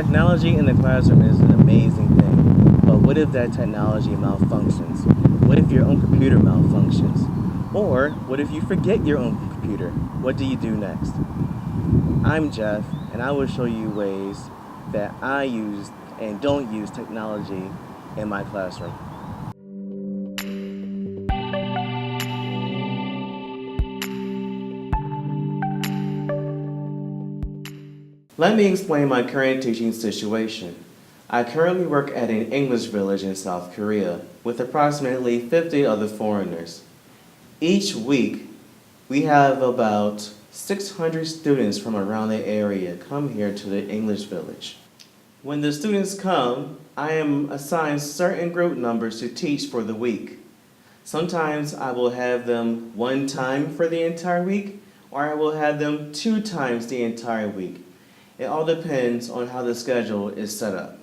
Technology in the classroom is an amazing thing, but what if that technology malfunctions? What if your own computer malfunctions? Or what if you forget your own computer? What do you do next? I'm Jeff, and I will show you ways that I use and don't use technology in my classroom. Let me explain my current teaching situation. I currently work at an English village in South Korea with approximately 50 other foreigners. Each week, we have about 600 students from around the area come here to the English village. When the students come, I am assigned certain group numbers to teach for the week. Sometimes I will have them one time for the entire week, or I will have them two times the entire week. It all depends on how the schedule is set up.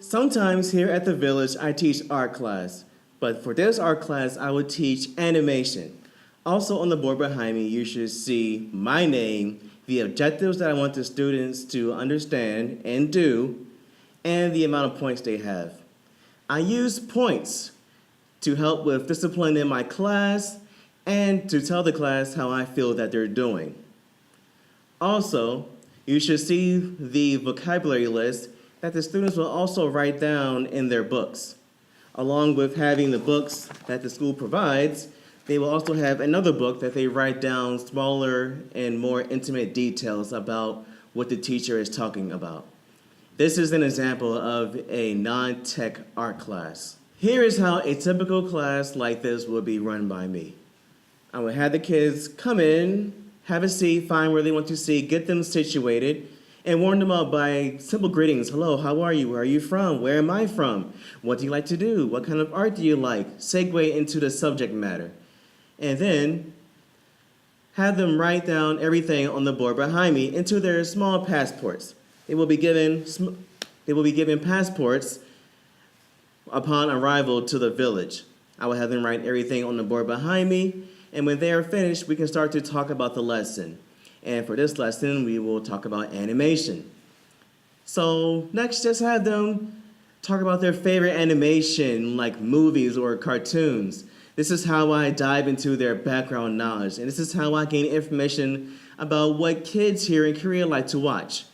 Sometimes here at the village I teach art class, but for this art class I would teach animation. Also on the board behind me you should see my name, the objectives that I want the students to understand and do, and the amount of points they have. I use points to help with discipline in my class and to tell the class how I feel that they're doing. Also, you should see the vocabulary list that the students will also write down in their books. Along with having the books that the school provides, they will also have another book that they write down smaller and more intimate details about what the teacher is talking about. This is an example of a non-tech art class. Here is how a typical class like this would be run by me. I would have the kids come in, have a seat, find where they want to sit, get them situated, and warm them up by simple greetings. Hello, how are you? Where are you from? Where am I from? What do you like to do? What kind of art do you like? Segue into the subject matter. And then have them write down everything on the board behind me into their small passports. They will be given passports upon arrival to the village. I will have them write everything on the board behind me, and when they are finished, we can start to talk about the lesson. And for this lesson, we will talk about animation. So next, just have them talk about their favorite animation, like movies or cartoons. This is how I dive into their background knowledge, and this is how I gain information about what kids here in Korea like to watch.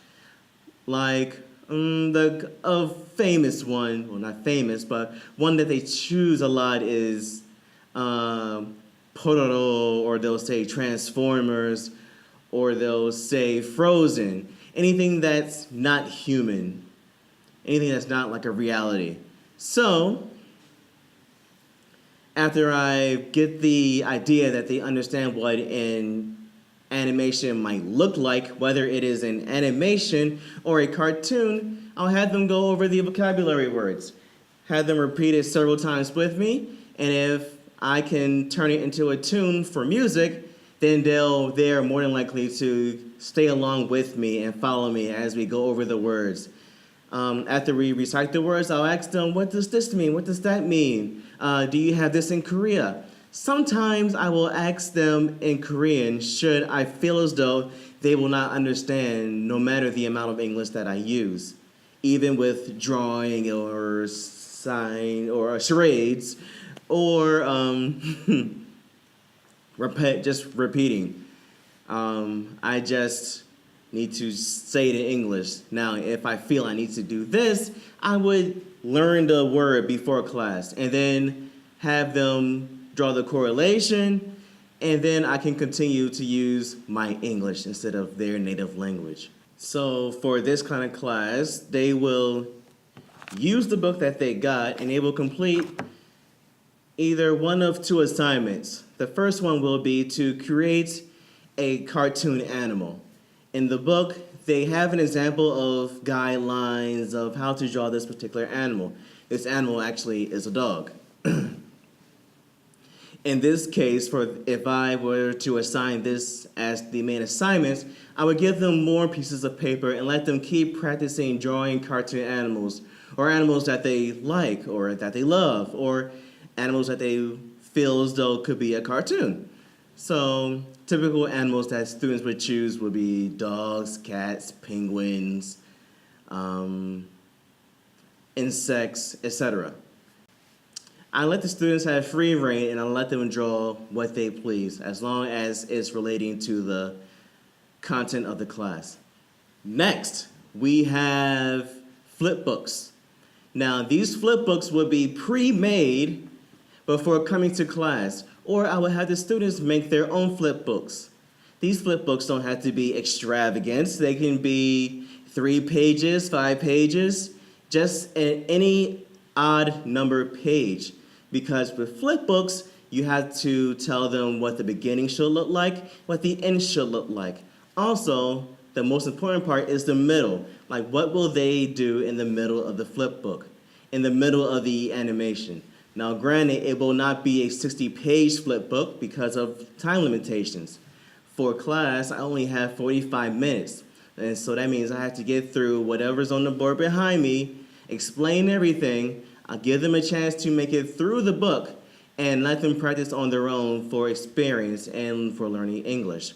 Like a famous one, well not famous, but one that they choose a lot is Pororo, or they'll say Transformers, or they'll say Frozen. Anything that's not human, anything that's not like a reality. So, after I get the idea that they understand what an animation might look like, whether it is an animation or a cartoon, I'll have them go over the vocabulary words, have them repeat it several times with me, and if I can turn it into a tune for music, then they're more than likely to stay along with me and follow me as we go over the words. After we recite the words, I'll ask them, what does this mean? What does that mean? Do you have this in Korea? Sometimes I will ask them in Korean should I feel as though they will not understand no matter the amount of English that I use. Even with drawing or sign or charades or just repeating. I just need to say it in English. Now, if I feel I need to do this, I would learn the word before class and then have them draw the correlation, and then I can continue to use my English instead of their native language. So for this kind of class, they will use the book that they got and they will complete either one of two assignments. The first one will be to create a cartoon animal. In the book, they have an example of guidelines of how to draw this particular animal. This animal actually is a dog. In this case, for if I were to assign this as the main assignment, I would give them more pieces of paper and let them keep practicing drawing cartoon animals, or animals that they like or that they love, or animals that they feel as though could be a cartoon. So typical animals that students would choose would be dogs, cats, penguins, um, insects, etc. I let the students have free reign and I let them draw what they please as long as it's relating to the content of the class. Next, we have flip books. Now, these flip books would be pre-made before coming to class, or I would have the students make their own flip books. These flip books don't have to be extravagant. They can be 3 pages, 5 pages, just any odd number page. Because with flip books, you have to tell them what the beginning should look like, what the end should look like. Also, the most important part is the middle. Like, what will they do in the middle of the flip book, in the middle of the animation? Now, granted, it will not be a 60-page flip book because of time limitations. For class, I only have 45 minutes. And so that means I have to get through whatever's on the board behind me, explain everything. I'll give them a chance to make it through the book and let them practice on their own for experience and for learning English.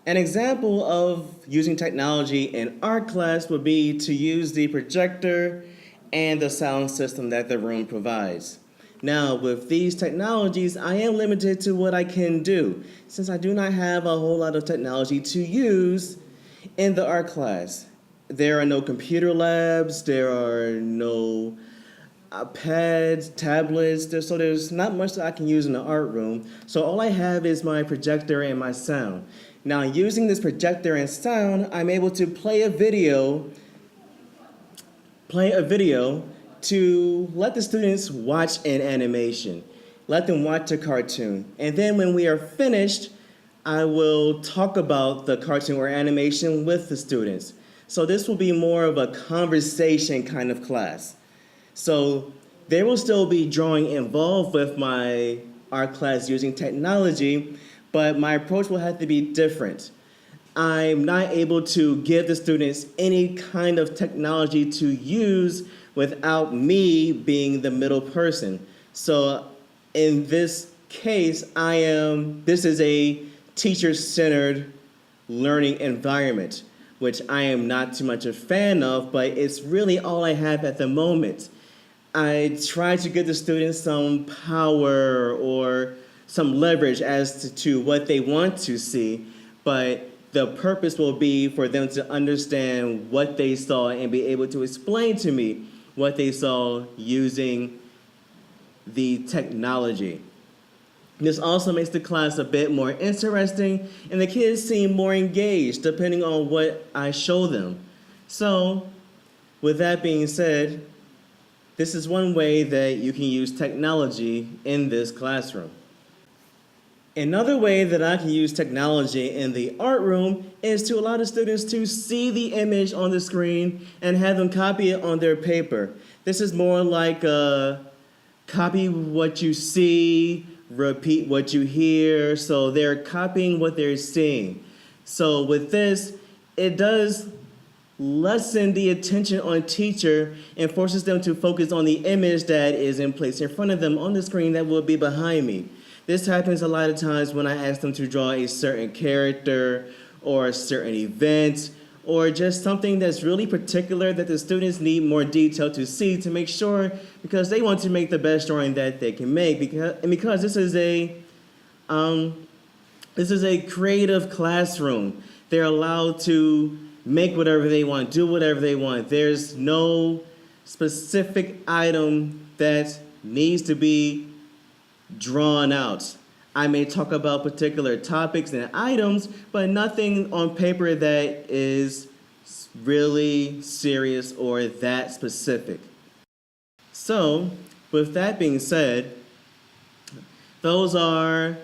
An example of using technology in art class would be to use the projector and the sound system that the room provides. Now, with these technologies, I am limited to what I can do, since I do not have a whole lot of technology to use in the art class. There are no computer labs, there are no pads, tablets, so there's not much that I can use in the art room. So all I have is my projector and my sound. Now, using this projector and sound, I'm able to play a video to let the students watch an animation, let them watch a cartoon. And then when we are finished, I will talk about the cartoon or animation with the students. So this will be more of a conversation kind of class. So there will still be drawing involved with my art class using technology, but my approach will have to be different. I'm not able to give the students any kind of technology to use without me being the middle person. So in this case, this is a teacher-centered learning environment, which I am not too much a fan of, but it's really all I have at the moment. I try to give the students some power or some leverage as to what they want to see, but the purpose will be for them to understand what they saw and be able to explain to me what they saw using the technology. This also makes the class a bit more interesting, and the kids seem more engaged depending on what I show them. So, with that being said, this is one way that you can use technology in this classroom. Another way that I can use technology in the art room is to allow the students to see the image on the screen and have them copy it on their paper. This is more like copy what you see, repeat what you hear, so they're copying what they're seeing. So with this, it does lessen the attention on teacher and forces them to focus on the image that is in place in front of them on the screen that will be behind me. This happens a lot of times when I ask them to draw a certain character or a certain event or just something that's really particular that the students need more detail to see to make sure, because they want to make the best drawing that they can make, because this is a creative classroom. They're allowed to make whatever they want, do whatever they want. There's no specific item that needs to be drawn out. I may talk about particular topics and items, but nothing on paper that is really serious or that specific. So, with that being said, those are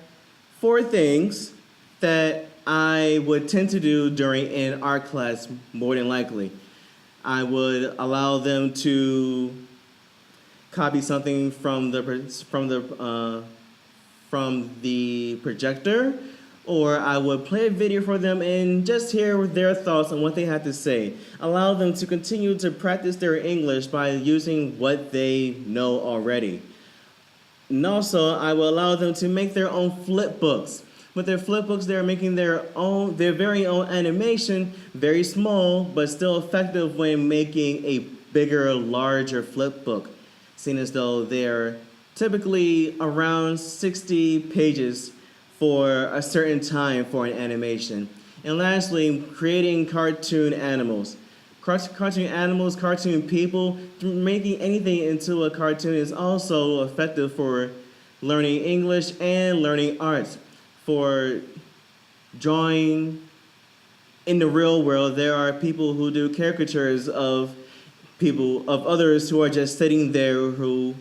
4 things that I would tend to do during an art class more than likely. I would allow them to copy something from the projector, or I would play a video for them and just hear their thoughts on what they had to say. Allow them to continue to practice their English by using what they know already. And also, I will allow them to make their own flip books. With their flip books, they're making their very own animation, very small, but still effective when making a bigger, larger flip book, seeing as though they're typically around 60 pages for a certain time for an animation. And lastly, creating cartoon animals. Cartoon animals, cartoon people, making anything into a cartoon is also effective for learning English and learning arts. For drawing in the real world, there are people who do caricatures of others who are just sitting there who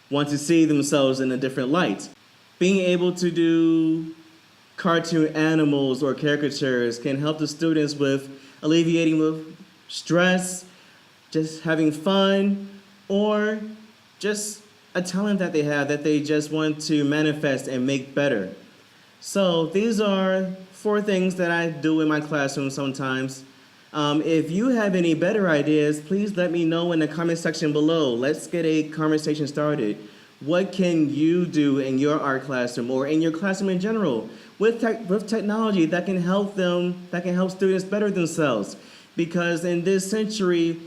want to see themselves in a different light. Being able to do cartoon animals or caricatures can help the students with alleviating with stress, just having fun, or just a talent that they have that they just want to manifest and make better. So these are 4 things that I do in my classroom sometimes. If you have any better ideas, please let me know in the comment section below. Let's get a conversation started. What can you do in your art classroom or in your classroom in general with technology that can help students better themselves? Because in this century,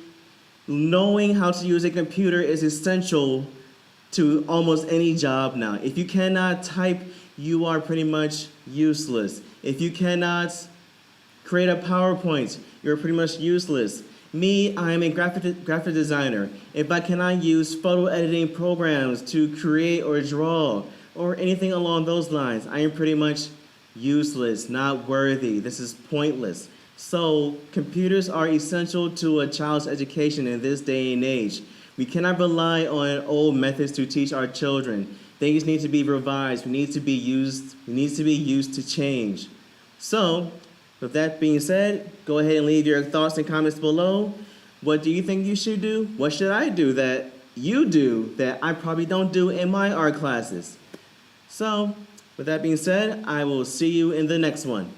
knowing how to use a computer is essential to almost any job now. If you cannot type, you are pretty much useless. If you cannot create a PowerPoint, you're pretty much useless. Me, I am a graphic designer. If I cannot use photo editing programs to create or draw or anything along those lines, I am pretty much useless, not worthy. This is pointless. So computers are essential to a child's education in this day and age. We cannot rely on old methods to teach our children. Things need to be revised. We need to be used to change. So, with that being said, go ahead and leave your thoughts and comments below. What do you think you should do? What should I do that you do that I probably don't do in my art classes? So, with that being said, I will see you in the next one.